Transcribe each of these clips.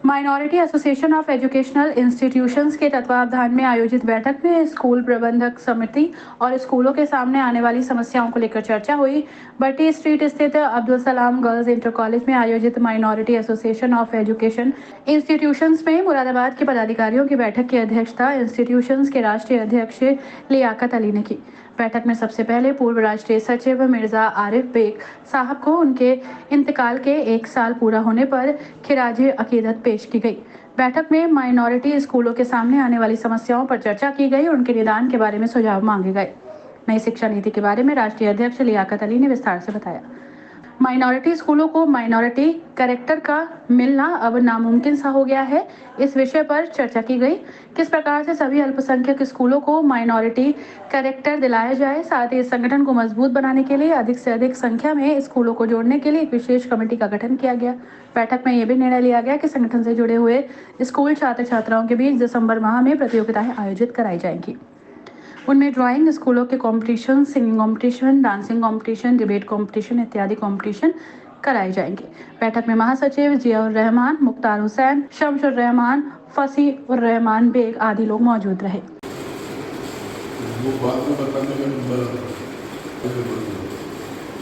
Minority association of educational institutions के तत्वावधान में आयोजित बैठक में स्कूल प्रबंधक समिति और स्कूलों के सामने आने वाली समस्याओं को लेकर चर्चा हुई। बट्टी स्ट्रीट स्थित Abdul Salam girls inter college में आयोजित minority association of education institutions में मुरादाबाद के पदाधिकारियों की बैठक की अध्यक्षता इंस्टीट्यूशंस के राष्ट्रीय अध्यक्ष लियाकत अली ने की। बैठक में सबसे पहले पूर्व राष्ट्रीय सचिव मिर्जा आरिफ बेग साहब को उनके इंतकाल के 1 साल पूरा होने पर खिराज अकीदत पेश की गई। बैठक में माइनॉरिटी स्कूलों के सामने आने वाली समस्याओं पर चर्चा की गई और उनके निदान के बारे में सुझाव मांगे गए। नई शिक्षा नीति के बारे में राष्ट्रीय अध्यक्ष लियाकत अली ने विस्तार से बताया। माइनॉरिटी स्कूलों को माइनॉरिटी कैरेक्टर का मिलना अब नामुमकिन सा हो गया है। इस विषय पर चर्चा की गई। किस प्रकार से सभी अल्पसंख्यक स्कूलों को माइनॉरिटी कैरेक्टर दिलाया जाए, साथ ही इस संगठन को मजबूत बनाने के लिए अधिक से अधिक संख्या में स्कूलों को जोड़ने के लिए एक विशेष कमेटी का गठन किया गया। बैठक में यह भी निर्णय लिया गया कि संगठन से जुड़े हुए स्कूल छात्र छात्राओं के बीच दिसंबर माह में प्रतियोगिताएं आयोजित कराई जाएंगी। उनमें ड्राइंग स्कूलों के competition, singing competition, dancing competition, debate competition इत्यादि कंपटीशन कराए जाएंगे। बैठक में महासचिव जियाउर रहमान, मुख्तार हुसैन, शमशुर रहमान, फसी और रहमान बेग आदि लोग मौजूद रहे। वो बात में बताने का नंबर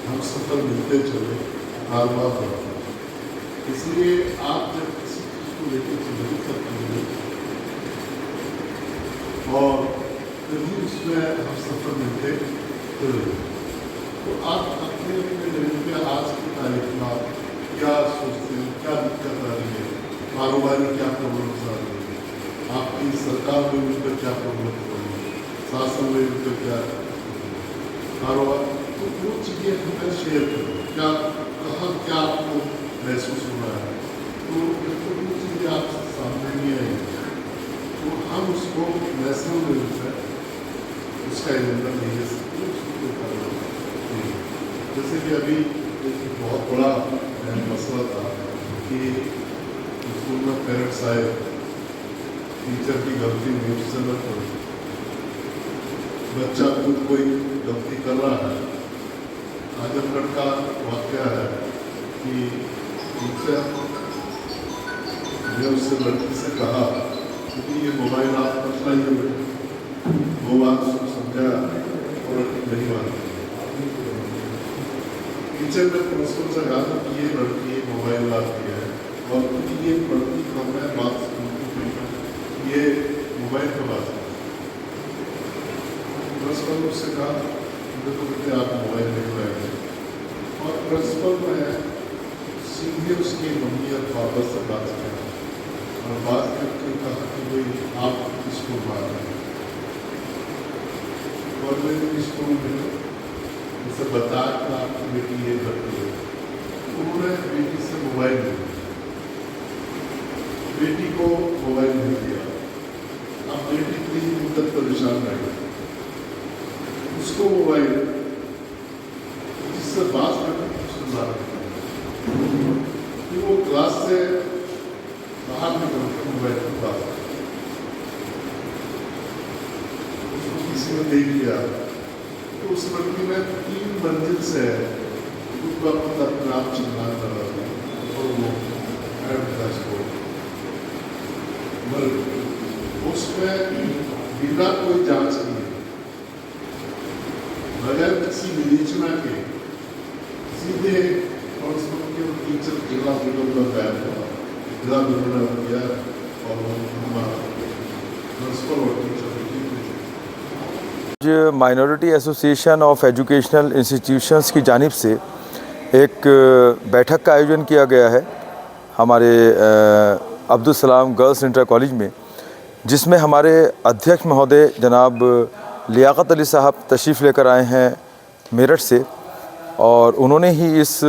हम सफल मिलते चले हर बार, इसलिए आप जब किसी चीज को लेकर चिंतित करते हैं और कभी उसमें हम सफल मिलते चले, तो आप अपने लेवल पे आज की तारीख में क्या सोचते हैं, क्या दिक्कत आ रही है, कारोबारी क्या प्रॉब्लम्स आ रही है, आपकी सरकार लेवल पर क्या प्रॉब्लम हो रही है, शासन लेवल पर क्या कारोबार, तो वो चीज़ें हमें शेयर करो। क्या कहाँ क्या आपको महसूस हो रहा है, तो वो चीज़ें आपसे सामने नहीं आएंगी, तो हम उसको नेशनल लेवल पर उसका एजेंडा नहीं ले सकते, उसको कार्रवाई। जैसे कि अभी एक बहुत बड़ा मसला था कि स्कूल में पेरेंट्स आए, टीचर की गलती नहीं से न करो, बच्चा खुद कोई गलती कर रहा है। आजमगढ़ का वाक़या है कि टीचर ने उससे लड़की से कहा कि ये मोबाइल आप मत लाइए, वो बात उसको समझाया और नहीं मानी। टीचर ने प्रिंसिपल से कहा कि ये लड़की मोबाइल लाती है और ये लड़की कम है, बात ये मोबाइल पर बात है। प्रिंसिपल ने उससे कहा तो बेटे आप मोबाइल नहीं लाएंगे, और प्रिंसिपल ने सीधे उसकी मम्मी और पापा से बात किया और बात करके कहा कि भाई आप इसको बात करें और मेरे स्कूल में उसे बताया कि आपकी बेटी ये करती है। उन्होंने बेटी से मोबाइल नहीं दिया, बेटी को मोबाइल नहीं दिया। अब बेटी 3 दिन तक परेशान रही, उसको मोबाइल जिससे बात करने की बात कि वो क्लास से बाहर निकल कर मोबाइल पर बात उसको किसी ने देख लिया, तो उस लड़की में 3 मंजिल से अपने आप चिल्लाने लगा और वो को मर गई। उसमें बिना कोई जांच किए, बगैर किसी विवेचना के, सीधे टीचर जिला बिगड़ का गायब हुआ, जिला बिगड़ गया और प्रिंसिपल और teacher minority association of educational institutions की जानिब से एक बैठक का आयोजन किया गया है हमारे Abdul Salam girls inter college में, जिसमें हमारे अध्यक्ष महोदय जनाब लियाकत अली साहब तशरीफ़ लेकर आए हैं मेरठ से, और उन्होंने ही इस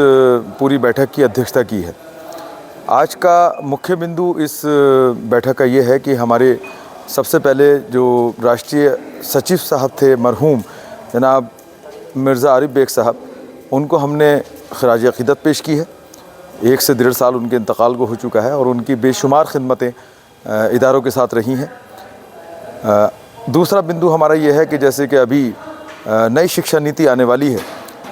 पूरी बैठक की अध्यक्षता की है। आज का मुख्य बिंदु इस बैठक का ये है कि हमारे सबसे पहले जो राष्ट्रीय सचिव साहब थे मरहूम जनाब मिर्ज़ा आरिफ बेग साहब, उनको हमने खराज अक़ीदत पेश की है। 1 से 1.5 साल उनके इंतकाल को हो चुका है और उनकी बेशुमार खिदमतें इदारों के साथ रही हैं। दूसरा बिंदु हमारा ये है कि जैसे कि अभी नई शिक्षा नीति आने वाली है,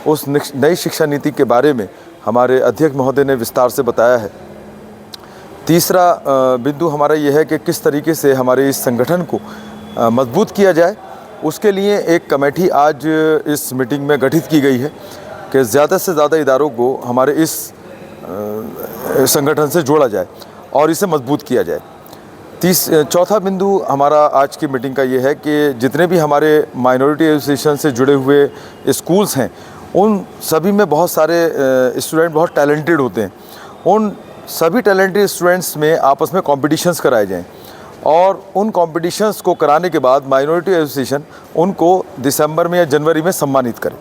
उस नई शिक्षा नीति के बारे में हमारे अध्यक्ष महोदय ने विस्तार से बताया है। तीसरा बिंदु हमारा ये है कि किस तरीके से हमारे इस संगठन को मजबूत किया जाए। उसके लिए एक कमेटी आज इस मीटिंग में गठित की गई है कि ज़्यादा से ज़्यादा इदारों को हमारे इस संगठन से जोड़ा जाए और इसे मजबूत किया जाए। चौथा बिंदु हमारा आज की मीटिंग का ये है कि जितने भी हमारे माइनॉरिटी एसोसिएशन से जुड़े हुए स्कूल्स हैं, उन सभी में बहुत सारे स्टूडेंट बहुत टैलेंटेड होते हैं। उन सभी टैलेंटेड स्टूडेंट्स में आपस में कॉम्पिटिशन्स कराए जाएँ और उन कॉम्पिटिशन्स को कराने के बाद माइनॉरिटी एसोसिएशन उनको दिसंबर में या जनवरी में सम्मानित करे।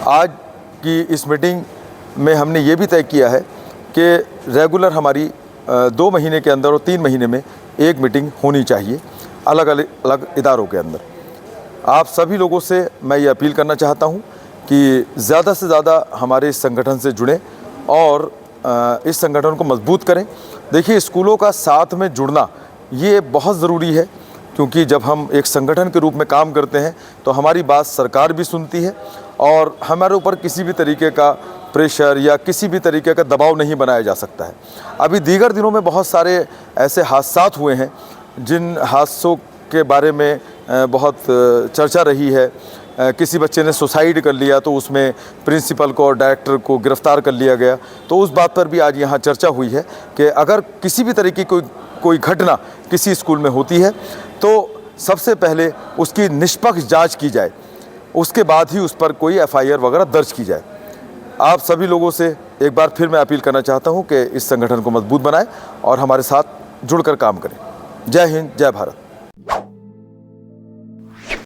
आज की इस मीटिंग में हमने ये भी तय किया है कि रेगुलर हमारी 2 महीने के अंदर और 3 महीने में एक मीटिंग होनी चाहिए अलग अलग इदारों के अंदर। आप सभी लोगों से मैं ये अपील करना चाहता हूँ कि ज़्यादा से ज़्यादा हमारे इस संगठन से जुड़ें और इस संगठन को मजबूत करें। देखिए, स्कूलों का साथ में जुड़ना ये बहुत ज़रूरी है, क्योंकि जब हम एक संगठन के रूप में काम करते हैं तो हमारी बात सरकार भी सुनती है और हमारे ऊपर किसी भी तरीके का प्रेशर या किसी भी तरीके का दबाव नहीं बनाया जा सकता है। अभी दीगर दिनों में बहुत सारे ऐसे हादसात हुए हैं जिन हादसों के बारे में बहुत चर्चा रही है। किसी बच्चे ने सुसाइड कर लिया तो उसमें प्रिंसिपल को और डायरेक्टर को गिरफ्तार कर लिया गया। तो उस बात पर भी आज यहाँ चर्चा हुई है कि अगर किसी भी तरीके की कोई घटना किसी स्कूल में होती है तो सबसे पहले उसकी निष्पक्ष जांच की जाए, उसके बाद ही उस पर कोई FIR वगैरह दर्ज की जाए। आप सभी लोगों से एक बार फिर मैं अपील करना चाहता हूँ कि इस संगठन को मजबूत बनाएं और हमारे साथ जुड़कर काम करें। जय हिंद, जय भारत।